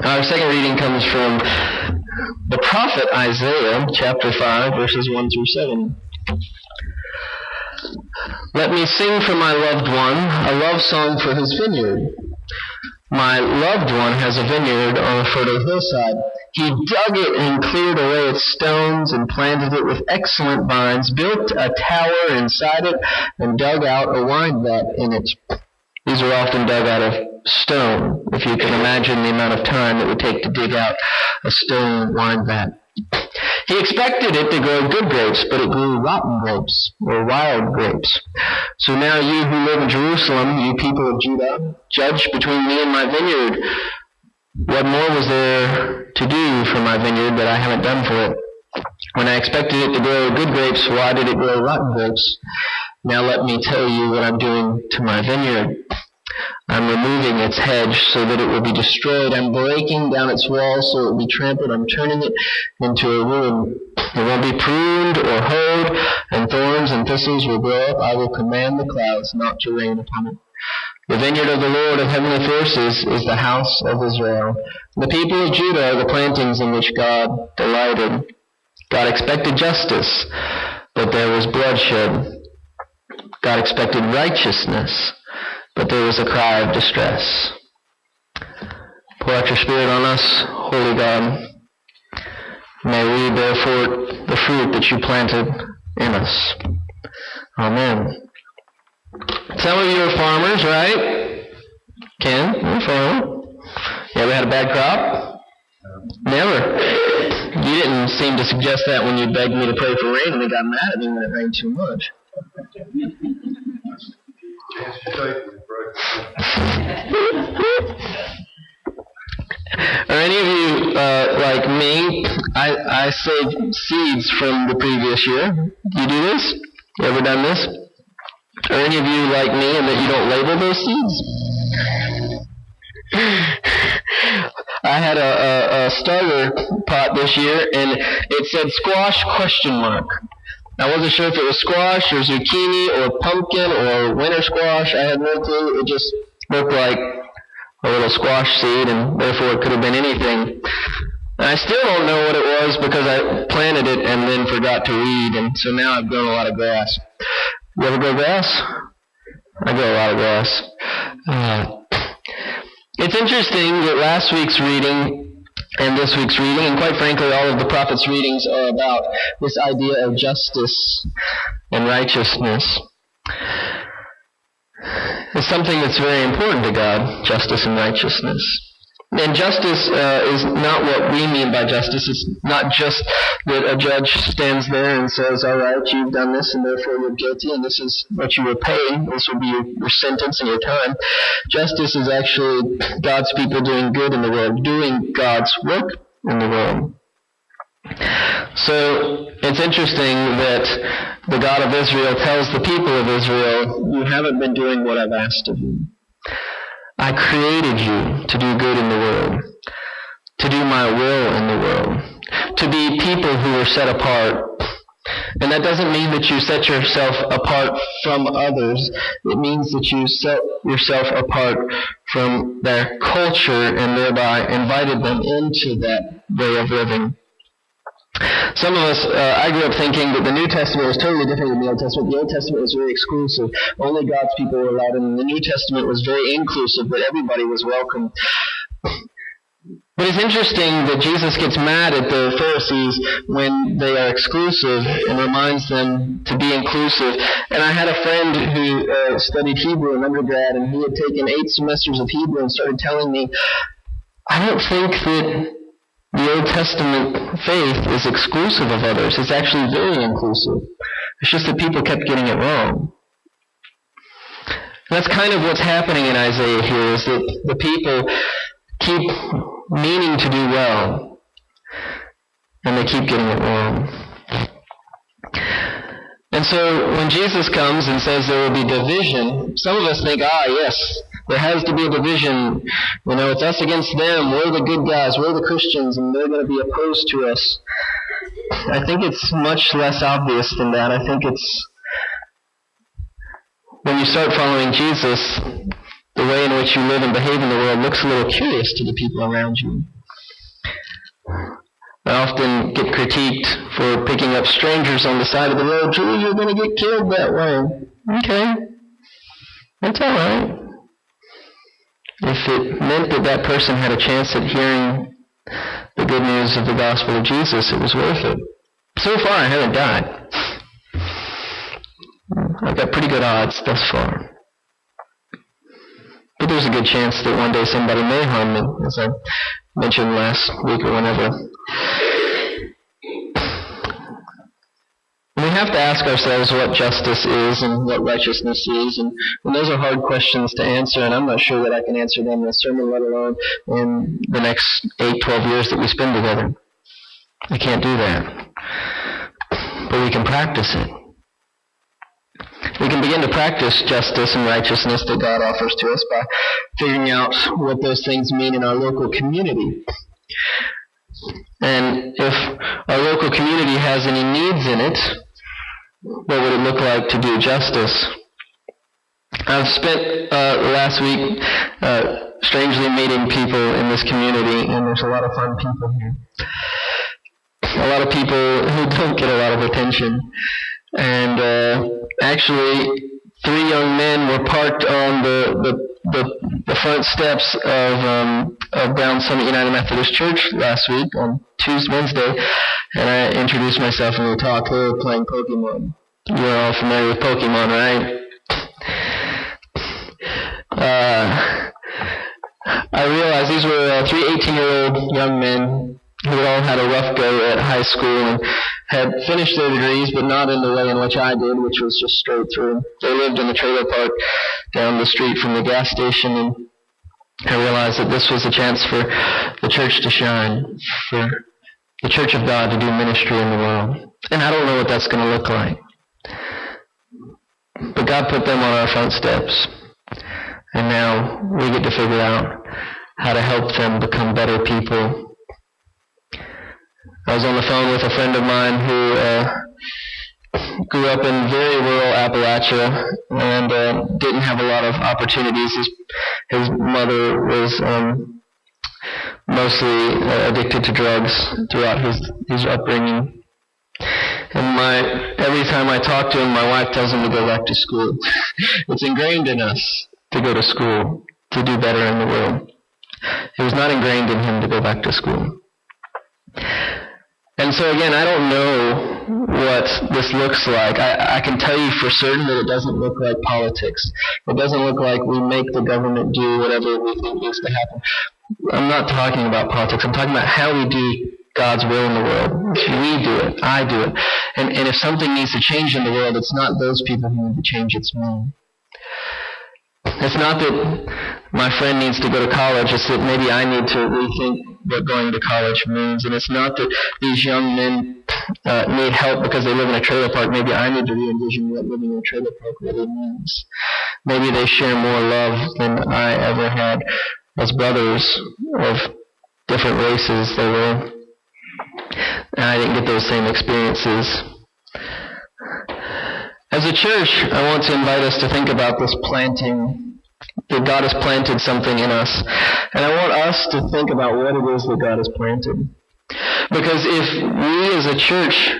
Our second reading comes from the prophet Isaiah, chapter 5, verses 1 through 7. Let me sing for my loved one a love song for his vineyard. My loved one has a vineyard on a fertile hillside. He dug it and cleared away its stones and planted it with excellent vines, built a tower inside it, and dug out a wine vat in it. These are often dug out of stone, if you can imagine the amount of time it would take to dig out a stone wine vat. He expected it to grow good grapes, but it grew rotten grapes, or wild grapes. So now you who live in Jerusalem, you people of Judah, judge between me and my vineyard. What more was there to do for my vineyard that I haven't done for it? When I expected it to grow good grapes, why did it grow rotten grapes? Now let me tell you what I'm doing to my vineyard. I'm removing its hedge so that it will be destroyed. I'm breaking down its walls so it will be trampled. I'm turning it into a ruin. It won't be pruned or hoed, and thorns and thistles will grow up. I will command the clouds not to rain upon it. The vineyard of the Lord of heavenly forces is the house of Israel. The people of Judah are the plantings in which God delighted. God expected justice, but there was bloodshed. God expected righteousness, but there was a cry of distress. Pour out your Spirit on us, Holy God. May we bear forth the fruit that you planted in us. Amen. Some of you are farmers, right? Ken, you're a farmer. You ever had a bad crop? Never. You didn't seem to suggest that when you begged me to pray for rain and they got mad at me when it rained too much. Are any of you like me? I saved seeds from the previous year. You do this? You ever done this? Are any of you like me in that you don't label those seeds? I had a starter pot this year, and it said squash ? I wasn't sure if it was squash or zucchini or pumpkin or winter squash. I had no clue. It just looked like a little squash seed, and therefore it could have been anything. And I still don't know what it was because I planted it and then forgot to weed, and so now I've grown a lot of grass. You ever grow grass? I grow a lot of grass. It's interesting that last week's reading and this week's reading, and quite frankly all of the prophets' readings, are about this idea of justice and righteousness. It's something that's very important to God, justice and righteousness. And justice is not what we mean by justice. It's not just that a judge stands there and says, all right, you've done this and therefore you're guilty and this is what you were paying. This will be your sentence and your time. Justice is actually God's people doing good in the world, doing God's work in the world. So it's interesting that the God of Israel tells the people of Israel, you haven't been doing what I've asked of you. I created you to do good in the world, to do my will in the world, to be people who are set apart. And that doesn't mean that you set yourself apart from others. It means that you set yourself apart from their culture and thereby invited them into that way of living. Some of us, I grew up thinking that the New Testament was totally different than the Old Testament. The Old Testament was very exclusive. Only God's people were allowed in. And the New Testament was very inclusive, that everybody was welcome. But it's interesting that Jesus gets mad at the Pharisees when they are exclusive and reminds them to be inclusive. And I had a friend who studied Hebrew in undergrad, and he had taken 8 semesters of Hebrew and started telling me, I don't think that the Old Testament faith is exclusive of others. It's actually very inclusive. It's just that people kept getting it wrong. And that's kind of what's happening in Isaiah here, is that the people keep meaning to do well, and they keep getting it wrong. And so when Jesus comes and says there will be division, some of us think, yes, there has to be a division. You know, it's us against them. We're the good guys. We're the Christians, and they're going to be opposed to us. I think it's much less obvious than that. I think it's when you start following Jesus, the way in which you live and behave in the world looks a little curious to the people around you. I often get critiqued for picking up strangers on the side of the road. Geez, you're going to get killed that way. Okay. That's all right. If it meant that that person had a chance at hearing the good news of the gospel of Jesus, it was worth it. So far, I haven't died. I've got pretty good odds thus far. But there's a good chance that one day somebody may harm me, as I mentioned last week or whenever. We have to ask ourselves what justice is and what righteousness is, and those are hard questions to answer, and I'm not sure that I can answer them in a sermon, let alone in the next 8-12 years that we spend together. I can't do that. But we can practice it. We can begin to practice justice and righteousness that God offers to us by figuring out what those things mean in our local community. And if our local community has any needs in it, what would it look like to do justice? I've spent last week strangely meeting people in this community, and there's a lot of fun people here. A lot of people who don't get a lot of attention. And actually, 3 young men were parked on the front steps of Brown Summit United Methodist Church last week on Wednesday, and I introduced myself and we talked. They were playing Pokemon. You're all familiar with Pokemon, right? I realized these were 3 18-year-old young men who had all had a rough go at high school and had finished their degrees, but not in the way in which I did, which was just straight through. They lived in the trailer park down the street from the gas station, and I realized that this was a chance for the church to shine, for the church of God to do ministry in the world. And I don't know what that's going to look like. But God put them on our front steps, and now we get to figure out how to help them become better people. I was on the phone with a friend of mine who grew up in very rural Appalachia and didn't have a lot of opportunities. His mother was mostly addicted to drugs throughout his upbringing. And every time I talk to him, my wife tells him to go back to school. It's ingrained in us to go to school, to do better in the world. It was not ingrained in him to go back to school. And so again, I don't know what this looks like. I can tell you for certain that it doesn't look like politics. It doesn't look like we make the government do whatever we think needs to happen. I'm not talking about politics. I'm talking about how we do God's will in the world. We do it. I do it. And if something needs to change in the world, it's not those people who need to change, it's me. It's not that my friend needs to go to college, it's that maybe I need to rethink what going to college means. And it's not that these young men need help because they live in a trailer park. Maybe I need to re-envision what living in a trailer park really means. Maybe they share more love than I ever had as brothers of different races. They were. And I didn't get those same experiences. As a church, I want to invite us to think about this planting, that God has planted something in us. And I want us to think about what it is that God has planted. Because if we as a church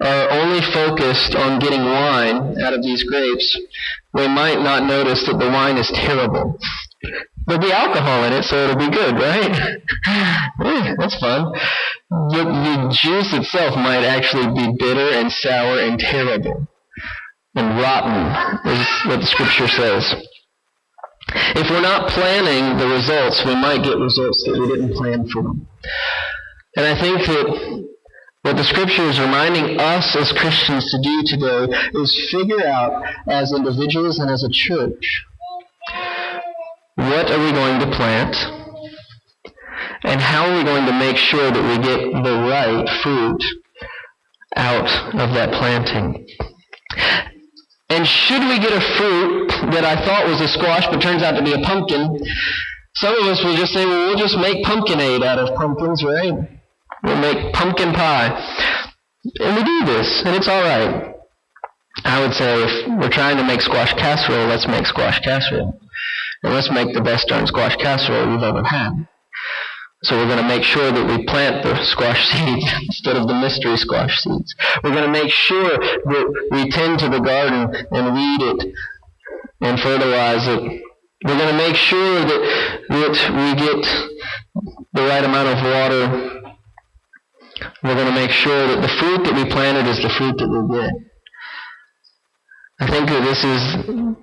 are only focused on getting wine out of these grapes, we might not notice that the wine is terrible. There'll be alcohol in it, so it'll be good, right? Yeah, that's fun. The juice itself might actually be bitter and sour and terrible. And rotten is what the scripture says. If we're not planning the results, we might get results that we didn't plan for. And I think that what the scripture is reminding us as Christians to do today is figure out as individuals and as a church, what are we going to plant? And how are we going to make sure that we get the right fruit out of that planting? And should we get a fruit that I thought was a squash but turns out to be a pumpkin, some of us will just say, well, we'll just make pumpkinade out of pumpkins, right? We'll make pumpkin pie. And we do this, and it's all right. I would say if we're trying to make squash casserole, let's make squash casserole. And let's make the best darn squash casserole we've ever had. So we're going to make sure that we plant the squash seeds instead of the mystery squash seeds. We're going to make sure that we tend to the garden and weed it and fertilize it. We're going to make sure that we get the right amount of water. We're going to make sure that the fruit that we planted is the fruit that we'll get. I think that this is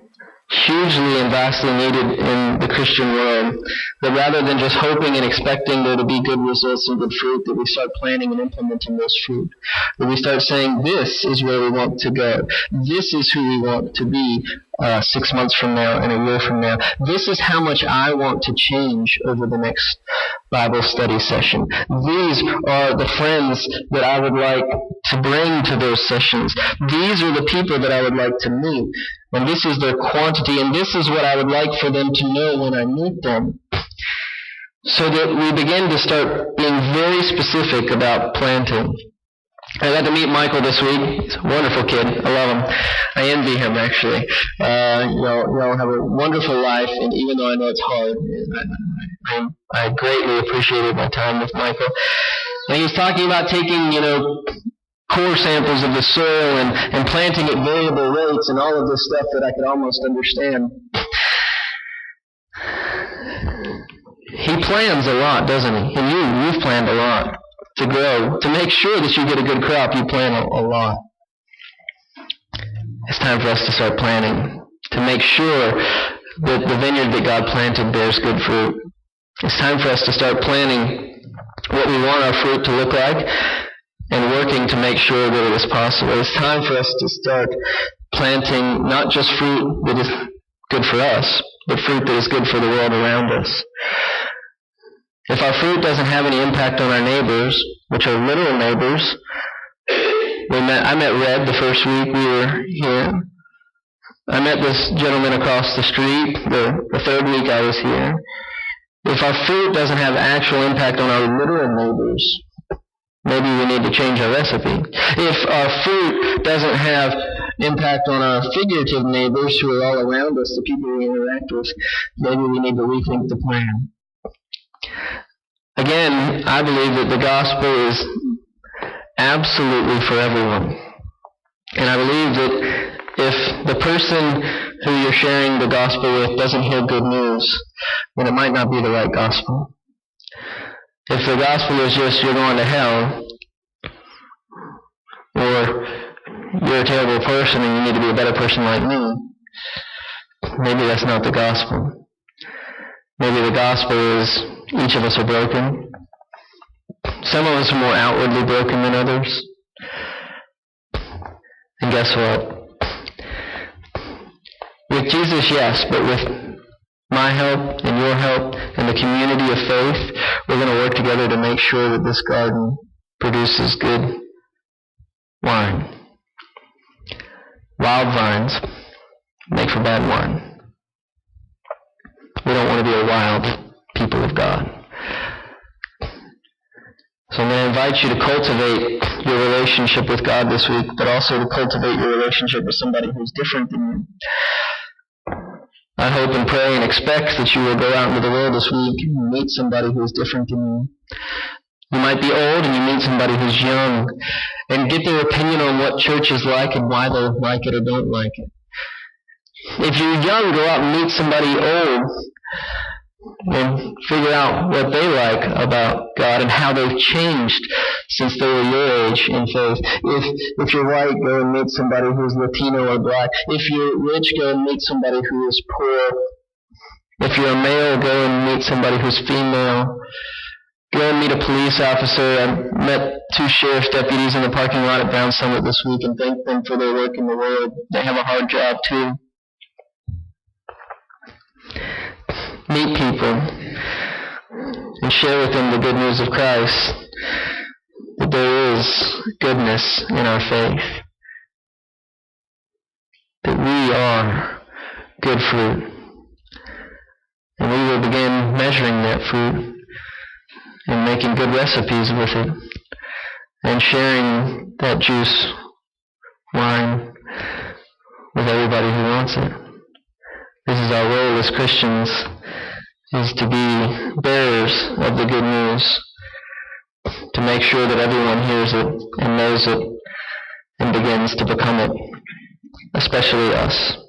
hugely and vastly needed in the Christian world, that rather than just hoping and expecting there to be good results and good fruit, that we start planning and implementing those fruit. That we start saying, this is where we want to go. This is who we want to be 6 months from now and a year from now. This is how much I want to change over the next Bible study session. These are the friends that I would like to bring to those sessions. These are the people that I would like to meet. And this is their quantity, and this is what I would like for them to know when I meet them. So that we begin to start being very specific about planting. I got to meet Michael this week. He's a wonderful kid. I love him. I envy him, actually. Y'all have a wonderful life, and even though I know it's hard, I greatly appreciated my time with Michael. And he was talking about taking, core samples of the soil and planting at variable rates and all of this stuff that I could almost understand. He plans a lot, doesn't he? And you've planned a lot to grow. To make sure that you get a good crop, you plan a lot. It's time for us to start planning, to make sure that the vineyard that God planted bears good fruit. It's time for us to start planning what we want our fruit to look like, and working to make sure that it is possible. It's time for us to start planting not just fruit that is good for us, but fruit that is good for the world around us. If our fruit doesn't have any impact on our neighbors, which are literal neighbors, I met Red the first week we were here. I met this gentleman across the street the third week I was here. If our fruit doesn't have actual impact on our literal neighbors, maybe we need to change our recipe. If our fruit doesn't have impact on our figurative neighbors who are all around us, the people we interact with, maybe we need to rethink the plan. Again, I believe that the gospel is absolutely for everyone. And I believe that if the person who you're sharing the gospel with doesn't hear good news, then it might not be the right gospel. If the gospel is just you're going to hell, or you're a terrible person and you need to be a better person like me, maybe that's not the gospel. Maybe the gospel is each of us are broken. Some of us are more outwardly broken than others. And guess what? With Jesus, yes, but with my help and your help and the community of faith, we're going to work together to make sure that this garden produces good wine. Wild vines make for bad wine. We don't want to be a wild people of God. So I'm going to invite you to cultivate your relationship with God this week, but also to cultivate your relationship with somebody who's different than you. I hope and pray and expect that you will go out into the world this week and meet somebody who is different than you. You might be old and you meet somebody who's young, and get their opinion on what church is like and why they like it or don't like it. If you're young, go out and meet somebody old and figure out what they like about God and how they've changed since they were your age in faith. If you're white, go and meet somebody who's Latino or black. If you're rich, go and meet somebody who is poor. If you're a male, go and meet somebody who's female. Go and meet a police officer. I met 2 sheriff's deputies in the parking lot at Brown Summit this week and thank them for their work in the world. They have a hard job too. Meet people and share with them the good news of Christ, that there is goodness in our faith, that we are good fruit, and we will begin measuring that fruit and making good recipes with it and sharing that juice, wine, with everybody who wants it. This is our role as Christians, is to be bearers of the good news, to make sure that everyone hears it and knows it and begins to become it, especially us.